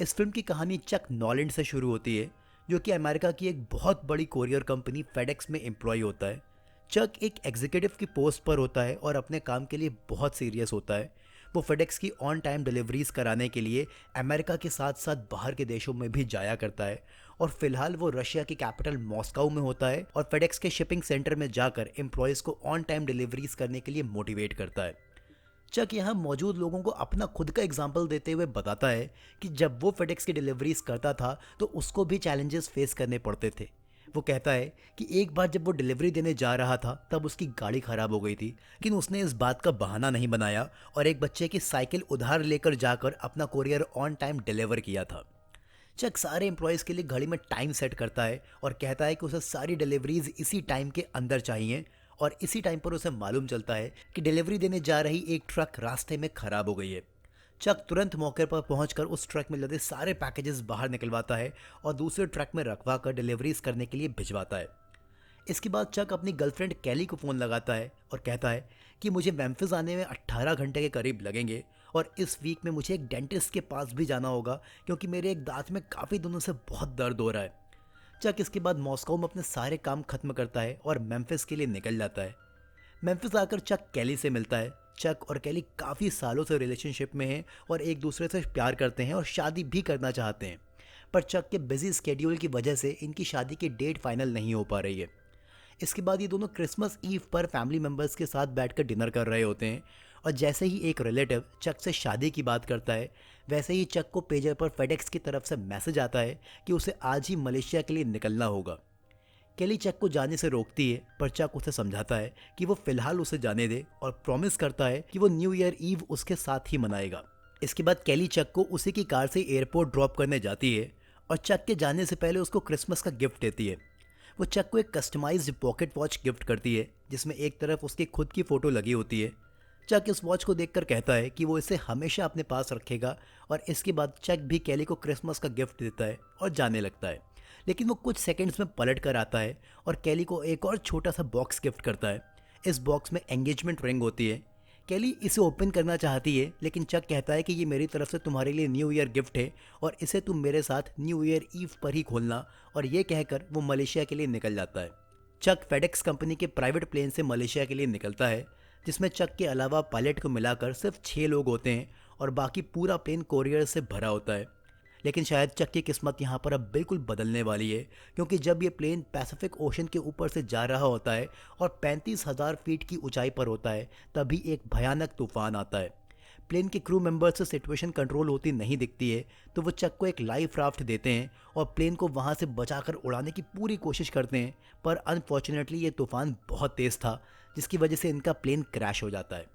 इस फिल्म की कहानी चक नॉलैंड से शुरू होती है, जो कि अमेरिका की एक बहुत बड़ी कोरियर कंपनी फेडेक्स में एम्प्लॉय होता है। चक एक एग्जीक्यूटिव की पोस्ट पर होता है और अपने काम के लिए बहुत सीरियस होता है। वो फेडेक्स की ऑन टाइम डिलीवरीज कराने के लिए अमेरिका के साथ साथ बाहर के देशों में भी जाया करता है। और फिलहाल वो रशिया की कैपिटल मॉस्को में होता है और फेडेक्स के शिपिंग सेंटर में जाकर एम्प्लॉयज़ को ऑन टाइम डिलीवरीज करने के लिए मोटिवेट करता है। चक यहाँ मौजूद लोगों को अपना खुद का एग्जाम्पल देते हुए बताता है कि जब वो फेडेक्स की डिलीवरीज करता था तो उसको भी चैलेंजेस फेस करने पड़ते थे। वो कहता है कि एक बार जब वो डिलीवरी देने जा रहा था तब उसकी गाड़ी खराब हो गई थी, लेकिन उसने इस बात का बहाना नहीं बनाया और एक बच्चे की साइकिल उधार लेकर जाकर अपना कोरियर ऑन टाइम डिलीवर किया था। चक सारे एम्प्लॉयज़ के लिए घड़ी में टाइम सेट करता है और कहता है कि उसे सारी डिलीवरीज इसी टाइम के अंदर चाहिए। और इसी टाइम पर उसे मालूम चलता है कि डिलीवरी देने जा रही एक ट्रक रास्ते में खराब हो गई है। चक तुरंत मौके पर पहुंचकर उस ट्रक में लदे सारे पैकेजेस बाहर निकलवाता है और दूसरे ट्रक में रखवा कर डिलीवरीज करने के लिए भिजवाता है। इसके बाद चक अपनी गर्लफ्रेंड कैली को फ़ोन लगाता है और कहता है कि मुझे मेम्फिस आने में 18 घंटे के करीब लगेंगे और इस वीक में मुझे एक डेंटिस्ट के पास भी जाना होगा क्योंकि मेरे एक दांत में काफ़ी दिनों से बहुत दर्द हो रहा है। चक इसके बाद मॉस्को में अपने सारे काम खत्म करता है और मेम्फिस के लिए निकल जाता है। मेम्फिस आकर चक कैली से मिलता है। चक और कैली काफ़ी सालों से रिलेशनशिप में हैं और एक दूसरे से प्यार करते हैं और शादी भी करना चाहते हैं, पर चक के बिजी स्केड्यूल की वजह से इनकी शादी की डेट फाइनल नहीं हो पा रही है। इसके बाद ये दोनों क्रिसमस ईव पर फैमिली मेम्बर्स के साथ बैठकर डिनर कर रहे होते हैं और जैसे ही एक रिलेटिव चक से शादी की बात करता है, वैसे ही चक को पेजर पर फेडेक्स की तरफ से मैसेज आता है कि उसे आज ही मलेशिया के लिए निकलना होगा। केली चक को जाने से रोकती है, पर चक उसे समझाता है कि वो फिलहाल उसे जाने दे और प्रॉमिस करता है कि वो न्यू ईयर ईव उसके साथ ही मनाएगा। इसके बाद केली चक को उसी की कार से एयरपोर्ट ड्रॉप करने जाती है और चक के जाने से पहले उसको क्रिसमस का गिफ्ट देती है। वो चक को एक कस्टमाइज्ड पॉकेट वॉच गिफ्ट करती है जिसमें एक तरफ उसकी खुद की फ़ोटो लगी होती है। चक इस वॉच को देखकर कहता है कि वो इसे हमेशा अपने पास रखेगा और इसके बाद चक भी कैली को क्रिसमस का गिफ्ट देता है और जाने लगता है। लेकिन वो कुछ सेकंड्स में पलट कर आता है और कैली को एक और छोटा सा बॉक्स गिफ्ट करता है। इस बॉक्स में एंगेजमेंट रिंग होती है। कैली इसे ओपन करना चाहती है, लेकिन चक कहता है कि ये मेरी तरफ से तुम्हारे लिए न्यू ईयर गिफ्ट है और इसे तुम मेरे साथ न्यू ईयर ईव पर ही खोलना। और ये कहकर वो मलेशिया के लिए निकल जाता है। चक फेडेक्स कंपनी के प्राइवेट प्लेन से मलेशिया के लिए निकलता है, जिसमें चक के अलावा पायलट को मिलाकर सिर्फ 6 लोग होते हैं और बाकी पूरा प्लेन कोरियर से भरा होता है। लेकिन शायद चक की किस्मत यहाँ पर अब बिल्कुल बदलने वाली है, क्योंकि जब ये प्लेन पैसिफिक ओशन के ऊपर से जा रहा होता है और 35,000 फीट की ऊंचाई पर होता है, तभी एक भयानक तूफान आता है। प्लेन के क्रू मेंबर्स से सिचुएशन कंट्रोल होती नहीं दिखती है, तो वो चक को एक लाइफ राफ्ट देते हैं और प्लेन को वहाँ से बचाकर उड़ाने की पूरी कोशिश करते हैं। पर अनफॉर्चुनेटली ये तूफान बहुत तेज़ था, जिसकी वजह से इनका प्लेन क्रैश हो जाता है।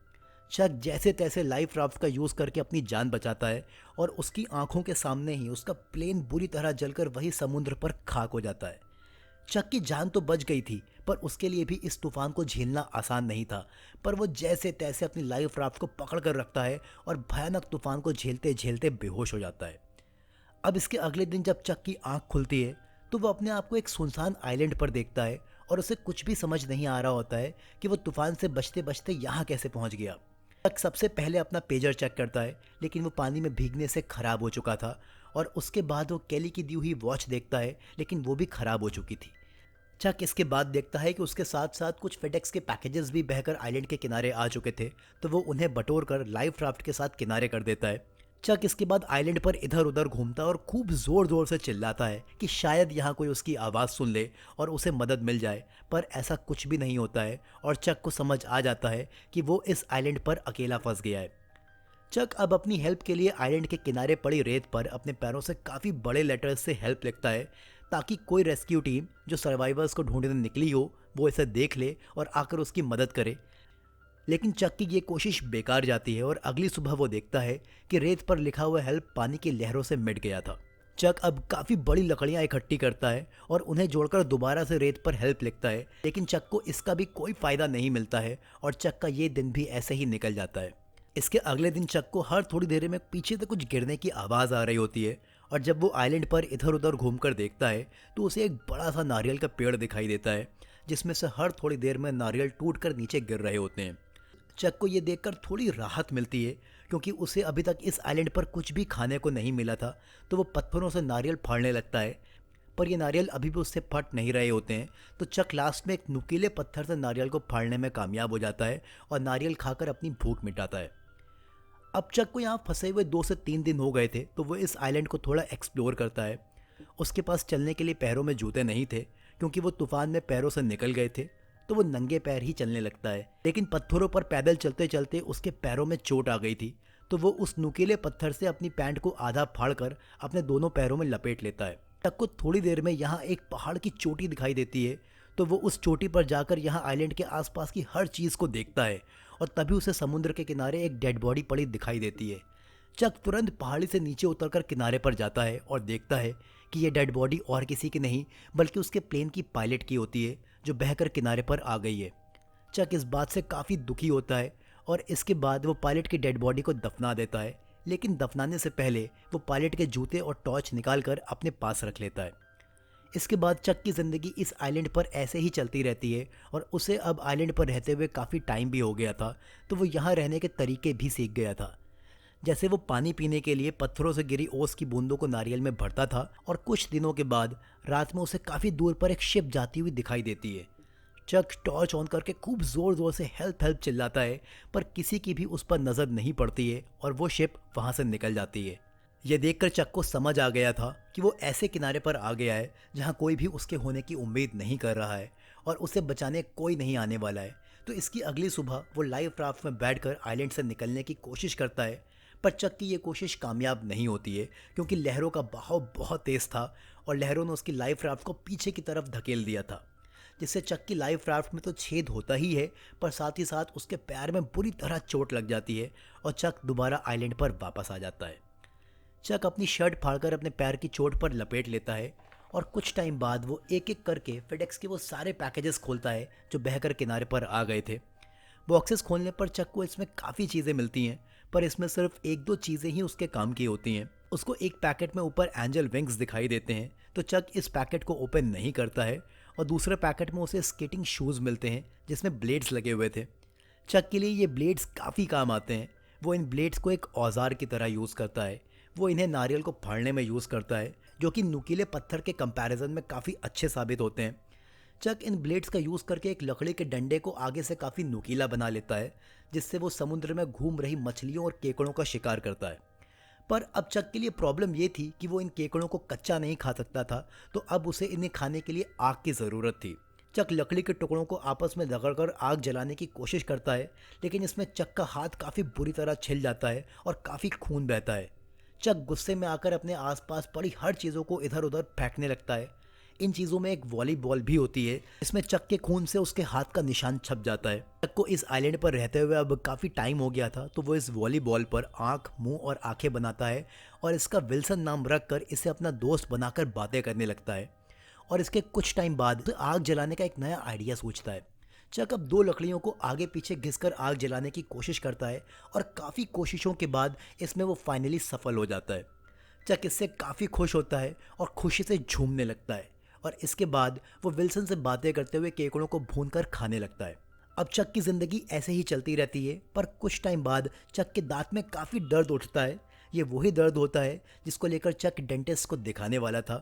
चक जैसे तैसे लाइफ राफ्ट का यूज़ करके अपनी जान बचाता है और उसकी आंखों के सामने ही उसका प्लेन बुरी तरह जलकर वही समुद्र पर खाक हो जाता है। चक की जान तो बच गई थी, पर उसके लिए भी इस तूफान को झेलना आसान नहीं था। पर वो जैसे तैसे अपनी लाइफ राफ्ट को पकड़ कर रखता है और भयानक तूफान को झेलते झेलते बेहोश हो जाता है। अब इसके अगले दिन जब चक की आंख खुलती है तो वो अपने आप को एक सुनसान आइलैंड पर देखता है और उसे कुछ भी समझ नहीं आ रहा होता है कि वो तूफान से बचते बचते यहाँ कैसे पहुँच गया। चक सबसे पहले अपना पेजर चेक करता है, लेकिन वो पानी में भीगने से खराब हो चुका था। और उसके बाद वो कैली की दी हुई वॉच देखता है, लेकिन वो भी खराब हो चुकी थी। चक इसके बाद देखता है कि उसके साथ साथ कुछ फेडेक्स के पैकेजेस भी बहकर आइलैंड के किनारे आ चुके थे, तो वो उन्हें बटोर कर लाइफ राफ्ट के साथ किनारे कर देता है। चक इसके बाद आइलैंड पर इधर उधर घूमता और खूब जोर जोर से चिल्लाता है कि शायद यहाँ कोई उसकी आवाज़ सुन ले और उसे मदद मिल जाए, पर ऐसा कुछ भी नहीं होता है और चक को समझ आ जाता है कि वो इस आइलैंड पर अकेला फंस गया है। चक अब अपनी हेल्प के लिए आइलैंड के किनारे पड़ी रेत पर अपने पैरों से काफ़ी बड़े लेटर्स से हेल्प लिखता है, ताकि कोई रेस्क्यू टीम जो सर्वाइवर्स को ढूंढने निकली हो वो इसे देख ले और आकर उसकी मदद करे। लेकिन चक की ये कोशिश बेकार जाती है और अगली सुबह वो देखता है कि रेत पर लिखा हुआ हेल्प पानी की लहरों से मिट गया था। चक अब काफ़ी बड़ी लकड़ियाँ इकट्ठी करता है और उन्हें जोड़कर दोबारा से रेत पर हेल्प लिखता है, लेकिन चक को इसका भी कोई फ़ायदा नहीं मिलता है और चक का ये दिन भी ऐसे ही निकल जाता है। इसके अगले दिन चक को हर थोड़ी देर में पीछे से कुछ गिरने की आवाज़ आ रही होती है और जब वो आइलैंड पर इधर उधर घूमकर देखता है तो उसे एक बड़ा सा नारियल का पेड़ दिखाई देता है, जिसमें से हर थोड़ी देर में नारियल टूट कर नीचे गिर रहे होते हैं। चक को ये देखकर थोड़ी राहत मिलती है, क्योंकि उसे अभी तक इस आइलैंड पर कुछ भी खाने को नहीं मिला था। तो वो पत्थरों से नारियल फाड़ने लगता है, पर ये नारियल अभी भी उससे फट नहीं रहे होते हैं। तो चक लास्ट में एक नुकीले पत्थर से नारियल को फाड़ने में कामयाब हो जाता है और नारियल खाकर अपनी भूख मिटाता है। अब चक को यहाँ फंसे हुए 2 से 3 दिन हो गए थे, तो वो इस आइलैंड को थोड़ा एक्सप्लोर करता है। उसके पास चलने के लिए पैरों में जूते नहीं थे, क्योंकि वो तूफान में पैरों से निकल गए थे। तो वो नंगे पैर ही चलने लगता है, लेकिन पत्थरों पर पैदल चलते चलते उसके पैरों में चोट आ गई थी। तो वो उस नुकीले पत्थर से अपनी पैंट को आधा फाड़कर अपने दोनों पैरों में लपेट लेता है। चक को थोड़ी देर में यहाँ एक पहाड़ की चोटी दिखाई देती है। तो वो उस चोटी पर जाकर यहाँ आइलैंड के आसपास की हर चीज़ को देखता है, और तभी उसे समुद्र के किनारे एक डेड बॉडी पड़ी दिखाई देती है। चक तुरंत पहाड़ी से नीचे उतरकर किनारे पर जाता है और देखता है कि यह डेड बॉडी और किसी की नहीं, बल्कि उसके प्लेन की पायलट की होती है, जो बहकर किनारे पर आ गई है। चक इस बात से काफ़ी दुखी होता है और इसके बाद वो पायलट की डेड बॉडी को दफना देता है, लेकिन दफनाने से पहले वो पायलट के जूते और टॉर्च निकालकर अपने पास रख लेता है। इसके बाद चक की ज़िंदगी इस आइलैंड पर ऐसे ही चलती रहती है, और उसे अब आइलैंड पर रहते हुए काफ़ी टाइम भी हो गया था। तो वो यहाँ रहने के तरीके भी सीख गया था। जैसे वो पानी पीने के लिए पत्थरों से गिरी ओस की बूंदों को नारियल में भरता था, और कुछ दिनों के बाद रात में उसे काफ़ी दूर पर एक शिप जाती हुई दिखाई देती है। चक टॉर्च ऑन करके खूब ज़ोर ज़ोर से हेल्प हेल्प चिल्लाता है, पर किसी की भी उस पर नज़र नहीं पड़ती है और वो शिप वहाँ से निकल जाती है। यह देखकर चक को समझ आ गया था कि वो ऐसे किनारे पर आ गया है जहाँ कोई भी उसके होने की उम्मीद नहीं कर रहा है और उसे बचाने कोई नहीं आने वाला है। तो इसकी अगली सुबह वो लाइफ राफ्ट में बैठकर आइलैंड से निकलने की कोशिश करता है, पर चक की ये कोशिश कामयाब नहीं होती है, क्योंकि लहरों का बहाव बहुत तेज़ था और लहरों ने उसकी लाइफ राफ्ट को पीछे की तरफ धकेल दिया था, जिससे चक की लाइफ राफ्ट में तो छेद होता ही है, पर साथ ही साथ उसके पैर में बुरी तरह चोट लग जाती है और चक दोबारा आइलैंड पर वापस आ जाता है। चक अपनी शर्ट फाड़कर अपने पैर की चोट पर लपेट लेता है, और कुछ टाइम बाद वो एक एक करके फेडेक्स के वो सारे पैकेजेस खोलता है जो बहकर किनारे पर आ गए थे। बॉक्सेस खोलने पर चक को इसमें काफ़ी चीज़ें मिलती हैं, पर इसमें सिर्फ 1-2 चीज़ें ही उसके काम की होती हैं। उसको एक पैकेट में ऊपर एंजल विंग्स दिखाई देते हैं, तो चक इस पैकेट को ओपन नहीं करता है, और दूसरे पैकेट में उसे स्केटिंग शूज़ मिलते हैं जिसमें ब्लेड्स लगे हुए थे। चक के लिए ये ब्लेड्स काफ़ी काम आते हैं। वो इन ब्लेड्स को एक औजार की तरह यूज़ करता है। वो इन्हें नारियल को फाड़ने में यूज़ करता है, जो कि नुकीले पत्थर के कंपैरिजन में काफ़ी अच्छे साबित होते हैं। चक इन ब्लेड्स का यूज़ करके एक लकड़ी के डंडे को आगे से काफ़ी नुकीला बना लेता है, जिससे वो समुद्र में घूम रही मछलियों और केकड़ों का शिकार करता है। पर अब चक के लिए प्रॉब्लम ये थी कि वो इन केकड़ों को कच्चा नहीं खा सकता था, तो अब उसे इन्हें खाने के लिए आग की ज़रूरत थी। चक लकड़ी के टुकड़ों को आपस में रगड़कर आग जलाने की कोशिश करता है, लेकिन इसमें चक का हाथ काफ़ी बुरी तरह छिल जाता है और काफ़ी खून बहता है। चक गुस्से में आकर अपने आसपास पड़ी हर चीज़ों को इधर उधर फेंकने लगता है। इन चीज़ों में एक वॉलीबॉल भी होती है, इसमें चक के खून से उसके हाथ का निशान छप जाता है। चक को इस आइलैंड पर रहते हुए अब काफ़ी टाइम हो गया था, तो वो इस वॉलीबॉल पर आँख, मुंह और आंखें बनाता है और इसका विल्सन नाम रखकर इसे अपना दोस्त बनाकर बातें करने लगता है। और इसके कुछ टाइम बाद आग जलाने का एक नया आइडिया सोचता है। चक अब 2 लकड़ियों को आगे पीछे घिसकर आग जलाने की कोशिश करता है, और काफ़ी कोशिशों के बाद इसमें वो फाइनली सफल हो जाता है। चक इससे काफ़ी खुश होता है और खुशी से झूमने लगता है, और इसके बाद वो विल्सन से बातें करते हुए केकड़ों को भूनकर खाने लगता है। अब चक की ज़िंदगी ऐसे ही चलती रहती है, पर कुछ टाइम बाद चक के दांत में काफ़ी दर्द उठता है। ये वही दर्द होता है जिसको लेकर चक डेंटिस्ट को दिखाने वाला था,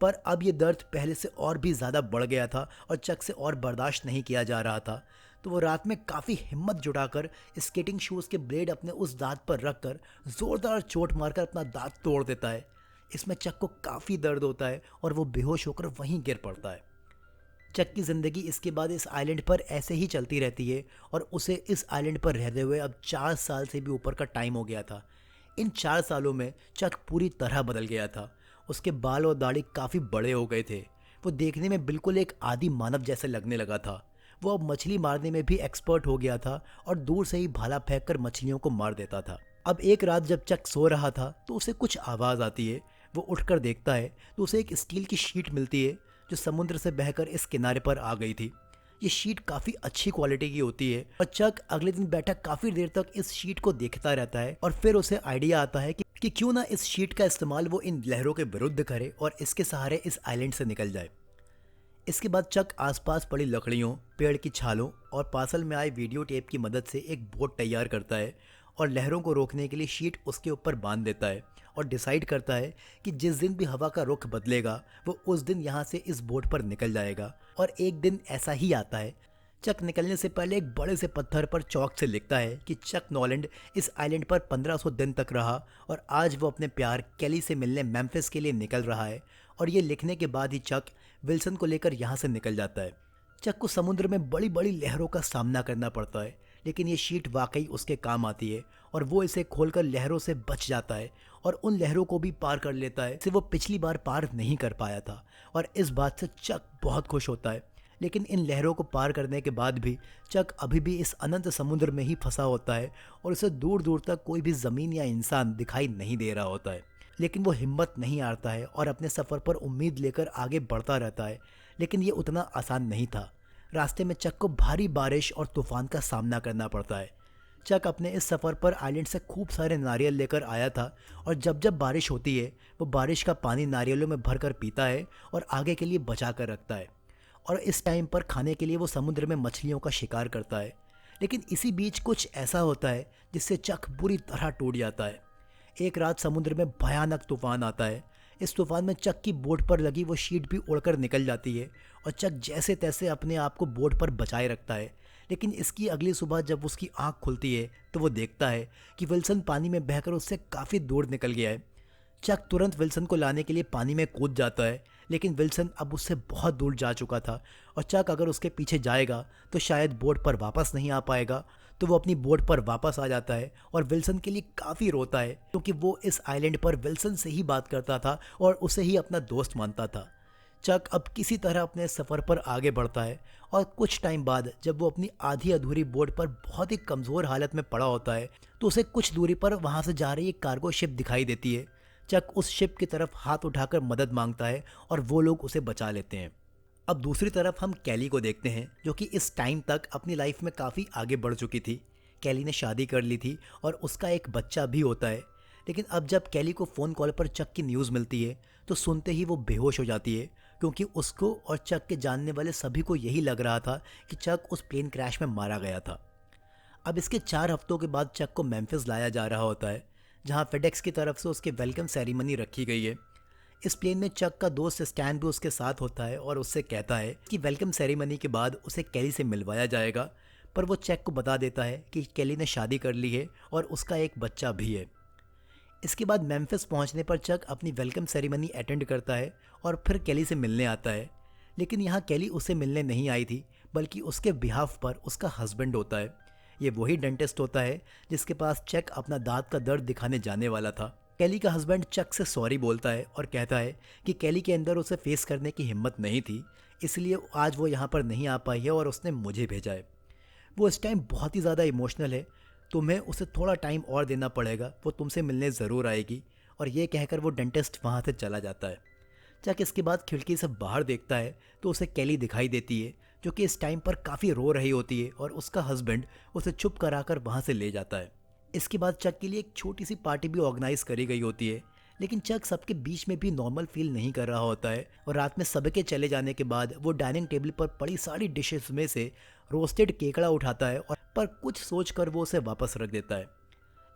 पर अब ये दर्द पहले से और भी ज़्यादा बढ़ गया था और चक से और बर्दाश्त नहीं किया जा रहा था। तो वो रात में काफ़ी हिम्मत जुटाकर स्केटिंग शूज़ के ब्लेड अपने उस दांत पर रखकर ज़ोरदार चोट मारकर अपना दांत तोड़ देता है। इसमें चक को काफ़ी दर्द होता है और वो बेहोश होकर वहीं गिर पड़ता है। चक की ज़िंदगी इसके बाद इस आइलैंड पर ऐसे ही चलती रहती है, और उसे इस आइलैंड पर रहते हुए अब 4 साल से भी ऊपर का टाइम हो गया था। इन 4 सालों में चक पूरी तरह बदल गया था। उसके बाल और दाढ़ी काफ़ी बड़े हो गए थे। वो देखने में बिल्कुल एक आदि मानव जैसे लगने लगा था। वो अब मछली मारने में भी एक्सपर्ट हो गया था और दूर से ही भाला फेंककर मछलियों को मार देता था। अब एक रात जब चक सो रहा था तो उसे कुछ आवाज़ आती है। वो उठकर देखता है तो उसे एक स्टील की शीट मिलती है जो समुद्र से बहकर इस किनारे पर आ गई थी। ये शीट काफ़ी अच्छी क्वालिटी की होती है, और चक अगले दिन बैठा काफ़ी देर तक इस शीट को देखता रहता है, और फिर उसे आइडिया आता है कि क्यों ना इस शीट का इस्तेमाल वो इन लहरों के विरुद्ध करे और इसके सहारे इस आइलैंड से निकल जाए। इसके बाद चक आसपास पड़ी लकड़ियों, पेड़ की छालों और पार्सल में आए वीडियो टेप की मदद से एक बोट तैयार करता है और लहरों को रोकने के लिए शीट उसके ऊपर बांध देता है और डिसाइड करता है कि जिस दिन भी हवा का रुख बदलेगा वो उस दिन यहाँ से इस बोट पर निकल जाएगा। और एक दिन ऐसा ही आता है। चक निकलने से पहले एक बड़े से पत्थर पर चौक से लिखता है कि चक नॉलैंड इस आइलैंड पर 1500 दिन तक रहा और आज वो अपने प्यार केली से मिलने मेम्फिस के लिए निकल रहा है। और ये लिखने के बाद ही चक विल्सन को लेकर यहाँ से निकल जाता है। चक को समुद्र में बड़ी बड़ी लहरों का सामना करना पड़ता है, लेकिन ये शीट वाकई उसके काम आती है और वो इसे खोलकर लहरों से बच जाता है और उन लहरों को भी पार कर लेता है जिसे वो पिछली बार पार नहीं कर पाया था। और इस बात से चक बहुत खुश होता है। लेकिन इन लहरों को पार करने के बाद भी चक अभी भी इस अनंत समुद्र में ही फंसा होता है और उसे दूर दूर तक कोई भी ज़मीन या इंसान दिखाई नहीं दे रहा होता है। लेकिन वो हिम्मत नहीं हारता है और अपने सफ़र पर उम्मीद लेकर आगे बढ़ता रहता है। लेकिन ये उतना आसान नहीं था। रास्ते में चक को भारी बारिश और तूफान का सामना करना पड़ता है। चक अपने इस सफ़र पर आइलैंड से खूब सारे नारियल लेकर आया था और जब जब बारिश होती है वो बारिश का पानी नारियलों में भरकर पीता है और आगे के लिए बचा कर रखता है। और इस टाइम पर खाने के लिए वो समुद्र में मछलियों का शिकार करता है। लेकिन इसी बीच कुछ ऐसा होता है जिससे चक बुरी तरह टूट जाता है। एक रात समुद्र में भयानक तूफान आता है। इस तूफान में चक की बोट पर लगी वो शीट भी उड़कर निकल जाती है और चक जैसे तैसे अपने आप को बोट पर बचाए रखता है। लेकिन इसकी अगली सुबह जब उसकी आंख खुलती है तो वो देखता है कि विल्सन पानी में बहकर उससे काफ़ी दूर निकल गया है। चक तुरंत विल्सन को लाने के लिए पानी में कूद जाता है, लेकिन विल्सन अब उससे बहुत दूर जा चुका था और चक अगर उसके पीछे जाएगा तो शायद बोट पर वापस नहीं आ पाएगा। तो वो अपनी बोट पर वापस आ जाता है और विल्सन के लिए काफ़ी रोता है क्योंकि वो इस आइलैंड पर विल्सन से ही बात करता था और उसे ही अपना दोस्त मानता था। चक अब किसी तरह अपने सफ़र पर आगे बढ़ता है और कुछ टाइम बाद जब वो अपनी आधी अधूरी बोट पर बहुत ही कमज़ोर हालत में पड़ा होता है तो उसे कुछ दूरी पर वहाँ से जा रही एक कार्गो शिप दिखाई देती है। चक उस शिप की तरफ हाथ उठाकर मदद मांगता है और वो लोग उसे बचा लेते हैं। अब दूसरी तरफ हम कैली को देखते हैं जो कि इस टाइम तक अपनी लाइफ में काफ़ी आगे बढ़ चुकी थी। कैली ने शादी कर ली थी और उसका एक बच्चा भी होता है। लेकिन अब जब कैली को फ़ोन कॉल पर चक की न्यूज़ मिलती है तो सुनते ही वो बेहोश हो जाती है क्योंकि उसको और चक के जानने वाले सभी को यही लग रहा था कि चक उस प्लेन क्रैश में मारा गया था। अब इसके 4 हफ्तों के बाद चक को मेम्फिस लाया जा रहा होता है जहां फेडेक्स की तरफ से उसके वेलकम सेरेमनी रखी गई है। इस प्लेन में चक का दोस्त स्टैन भी उसके साथ होता है और उससे कहता है कि वेलकम सेरेमनी के बाद उसे कैली से मिलवाया जाएगा। पर वो चक को बता देता है कि कैली ने शादी कर ली है और उसका एक बच्चा भी है। इसके बाद मेम्फिस पहुंचने पर चक अपनी वेलकम सेरेमनी अटेंड करता है और फिर कैली से मिलने आता है। लेकिन यहाँ कैली उसे मिलने नहीं आई थी बल्कि उसके बिहाफ पर उसका हस्बैंड होता है। ये वही डेंटिस्ट होता है जिसके पास चक अपना दांत का दर्द दिखाने जाने वाला था। कैली का हस्बैंड चक से सॉरी बोलता है और कहता है कि कैली के अंदर उसे फेस करने की हिम्मत नहीं थी, इसलिए आज वो यहाँ पर नहीं आ पाई है और उसने मुझे भेजा है। वो इस टाइम बहुत ही ज़्यादा इमोशनल है, तुम्हें उसे थोड़ा टाइम और देना पड़ेगा, वो तुमसे मिलने ज़रूर आएगी। और ये कहकर वो डेंटिस्ट वहाँ से चला जाता है। चक इसके बाद खिड़की से बाहर देखता है तो उसे कैली दिखाई देती है जो कि इस टाइम पर काफ़ी रो रही होती है और उसका हस्बैंड उसे चुप कराकर वहाँ से ले जाता है। इसके बाद चक के लिए एक छोटी सी पार्टी भी ऑर्गेनाइज करी गई होती है, लेकिन चक सबके बीच में भी नॉर्मल फील नहीं कर रहा होता है और रात में सबके चले जाने के बाद वो डाइनिंग टेबल पर पड़ी सारी डिशेस में से रोस्टेड केकड़ा उठाता है और पर कुछ सोचकर वो उसे वापस रख देता है।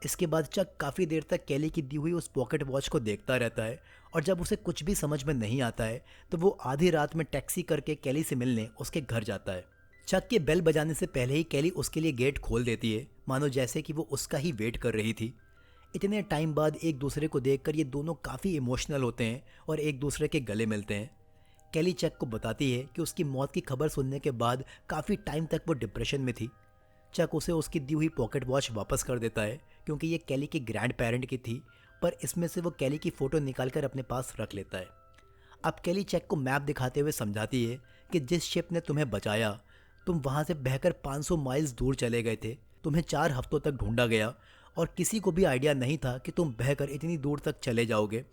इसके बाद चक काफ़ी देर तक कैली की दी हुई उस पॉकेट वॉच को देखता रहता है और जब उसे कुछ भी समझ में नहीं आता है तो वो आधी रात में टैक्सी करके कैली से मिलने उसके घर जाता है। चक के बेल बजाने से पहले ही कैली उसके लिए गेट खोल देती है, मानो जैसे कि वो उसका ही वेट कर रही थी। इतने टाइम बाद एक दूसरे को देखकर ये दोनों काफ़ी इमोशनल होते हैं और एक दूसरे के गले मिलते हैं। कैली चक को बताती है कि उसकी मौत की खबर सुनने के बाद काफ़ी टाइम तक वो डिप्रेशन में थी। चक उसे उसकी दी हुई पॉकेट वॉच वापस कर देता है क्योंकि ये कैली के ग्रैंड पेरेंट की थी, पर इसमें से वो कैली की फ़ोटो निकालकर अपने पास रख लेता है। अब कैली चक को मैप दिखाते हुए समझाती है कि जिस शिप ने तुम्हें बचाया, तुम वहाँ से बहकर 500 माइल्स दूर चले गए थे, तुम्हें 4 हफ्तों तक ढूंढा गया और किसी को भी आइडिया नहीं था कि तुम बहकर इतनी दूर तक चले जाओगे।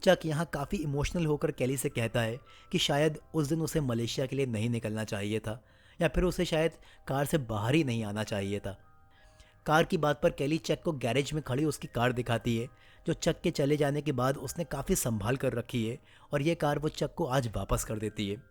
चक यहाँ काफ़ी इमोशनल होकर कैली से कहता है कि शायद उस दिन उसे मलेशिया के लिए नहीं निकलना चाहिए था या फिर उसे शायद कार से बाहर ही नहीं आना चाहिए था। कार की बात पर कैली चक को गैरेज में खड़ी उसकी कार दिखाती है जो चक के चले जाने के बाद उसने काफ़ी संभाल कर रखी है और ये कार वो चक को आज वापस कर देती है।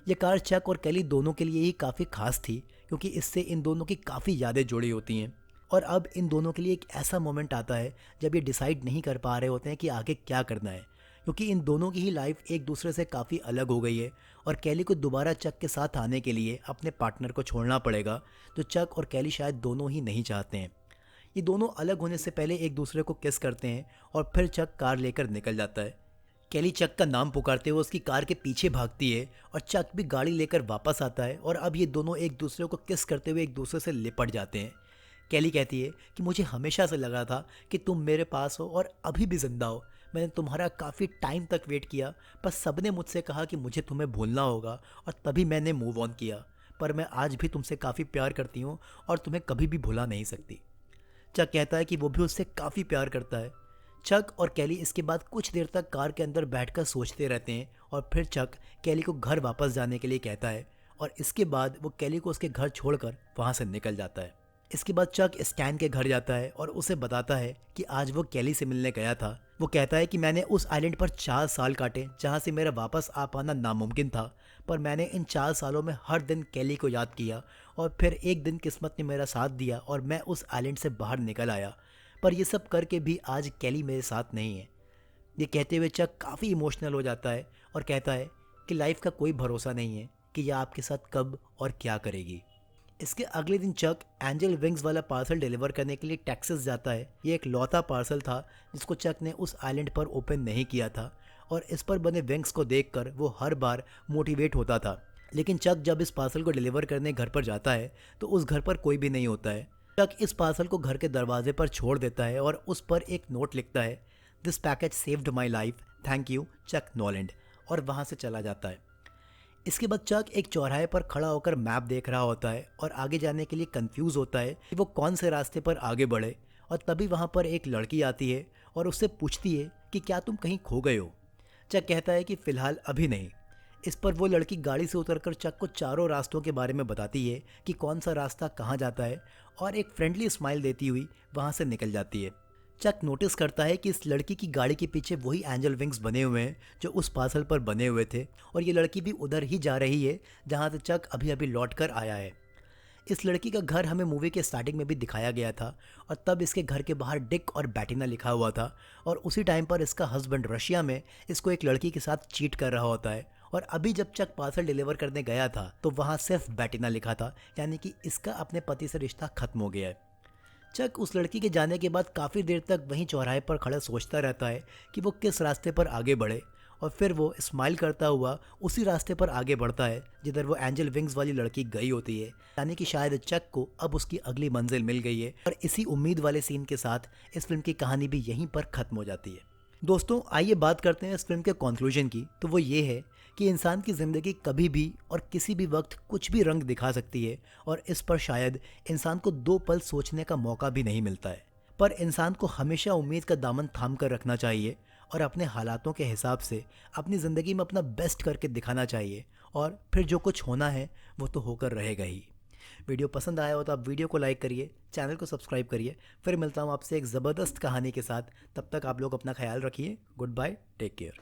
ये कार चक और कैली दोनों के लिए ही काफ़ी खास थी, क्योंकि इससे इन दोनों की काफ़ी यादें जुड़ी होती हैं। और अब इन दोनों के लिए एक ऐसा मोमेंट आता है जब ये डिसाइड नहीं कर पा रहे होते हैं कि आगे क्या करना है, क्योंकि इन दोनों की ही लाइफ एक दूसरे से काफ़ी अलग हो गई है और कैली को दोबारा चक के साथ आने के लिए अपने पार्टनर को छोड़ना पड़ेगा, जो चक और कैली शायद दोनों ही नहीं चाहते हैं। ये दोनों अलग होने से पहले एक दूसरे को किस करते हैं और फिर चक कार लेकर निकल जाता है। कैली चक का नाम पुकारते हुए उसकी कार के पीछे भागती है और चक भी गाड़ी लेकर वापस आता है और अब ये दोनों एक दूसरे को किस करते हुए एक दूसरे से लिपट जाते हैं। कैली कहती है कि मुझे हमेशा से लगा था कि तुम मेरे पास हो और अभी भी जिंदा हो। मैंने तुम्हारा काफ़ी टाइम तक वेट किया, पर सबने मुझसे कहा कि मुझे तुम्हें भूलना होगा और तभी मैंने मूव ऑन किया। पर मैं आज भी तुमसे काफ़ी प्यार करती हूँ और तुम्हें कभी भी भुला नहीं सकती। चक कहता है कि वो भी उससे काफ़ी प्यार करता है। चक और कैली इसके बाद कुछ देर तक कार के अंदर बैठकर सोचते रहते हैं और फिर चक कैली को घर वापस जाने के लिए कहता है और इसके बाद वो कैली को उसके घर छोड़कर वहाँ से निकल जाता है। इसके बाद चक स्टैन के घर जाता है और उसे बताता है कि आज वो कैली से मिलने गया था। वो कहता है कि मैंने उस आइलैंड पर 4 साल काटे जहाँ से मेरा वापस आ पाना नामुमकिन था, पर मैंने इन 4 सालों में हर दिन कैली को याद किया और फिर एक दिन किस्मत ने मेरा साथ दिया और मैं उस आइलैंड से बाहर निकल आया। पर ये सब करके भी आज कैली मेरे साथ नहीं है। ये कहते हुए चक काफ़ी इमोशनल हो जाता है और कहता है कि लाइफ का कोई भरोसा नहीं है कि यह आपके साथ कब और क्या करेगी। इसके अगले दिन चक एंजल विंग्स वाला पार्सल डिलीवर करने के लिए टेक्सास जाता है। ये एक लौता पार्सल था जिसको चक ने उस आइलैंड पर ओपन नहीं किया था और इस पर बने विंग्स को देखकर वो हर बार मोटिवेट होता था। लेकिन चक जब इस पार्सल को डिलीवर करने घर पर जाता है तो उस घर पर कोई भी नहीं होता है। चक इस पार्सल को घर के दरवाजे पर छोड़ देता है और उस पर एक नोट लिखता है, this package saved my life, thank you Chuck Noland, और वहाँ से चला जाता है। इसके बाद चक एक चौराहे पर खड़ा होकर मैप देख रहा होता है और आगे जाने के लिए कंफ्यूज होता है कि वो कौन से रास्ते पर आगे बढ़े। और तभी वहाँ पर एक लड़की आती है और उससे पूछती है कि क्या तुम कहीं खो गए हो। चक कहता है कि फ़िलहाल अभी नहीं। इस पर वो लड़की गाड़ी से उतरकर चक को चारों रास्तों के बारे में बताती है कि कौन सा रास्ता कहाँ जाता है और एक फ्रेंडली स्माइल देती हुई वहाँ से निकल जाती है। चक नोटिस करता है कि इस लड़की की गाड़ी के पीछे वही एंजल विंग्स बने हुए हैं जो उस पार्सल पर बने हुए थे और ये लड़की भी उधर ही जा रही है जहाँ से चक अभी अभी लौट कर आया है। इस लड़की का घर हमें मूवी के स्टार्टिंग में भी दिखाया गया था और तब इसके घर के बाहर डिक और बैटिना लिखा हुआ था और उसी टाइम पर इसका हस्बैंड रशिया में इसको एक लड़की के साथ चीट कर रहा होता है। और अभी जब चक पार्सल डिलीवर करने गया था तो वहाँ सिर्फ बैटिना लिखा था, यानी कि इसका अपने पति से रिश्ता खत्म हो गया है। चक उस लड़की के जाने के बाद काफ़ी देर तक वहीं चौराहे पर खड़ा सोचता रहता है कि वो किस रास्ते पर आगे बढ़े और फिर वो स्माइल करता हुआ उसी रास्ते पर आगे बढ़ता है जिधर वो एंजल विंग्स वाली लड़की गई होती है, यानी कि शायद चक को अब उसकी अगली मंजिल मिल गई है। और इसी उम्मीद वाले सीन के साथ इस फिल्म की कहानी भी यहीं पर ख़त्म हो जाती है। दोस्तों, आइए बात करते हैं इस फिल्म के कंक्लूजन की। तो वो ये है कि इंसान की ज़िंदगी कभी भी और किसी भी वक्त कुछ भी रंग दिखा सकती है और इस पर शायद इंसान को 2 पल सोचने का मौका भी नहीं मिलता है। पर इंसान को हमेशा उम्मीद का दामन थाम कर रखना चाहिए और अपने हालातों के हिसाब से अपनी ज़िंदगी में अपना बेस्ट करके दिखाना चाहिए और फिर जो कुछ होना है वो तो होकर रहेगा ही। वीडियो पसंद आया हो तो आप वीडियो को लाइक करिए, चैनल को सब्सक्राइब करिए। फिर मिलता हूँ आपसे एक ज़बरदस्त कहानी के साथ। तब तक आप लोग अपना ख्याल रखिए। Good bye, take care.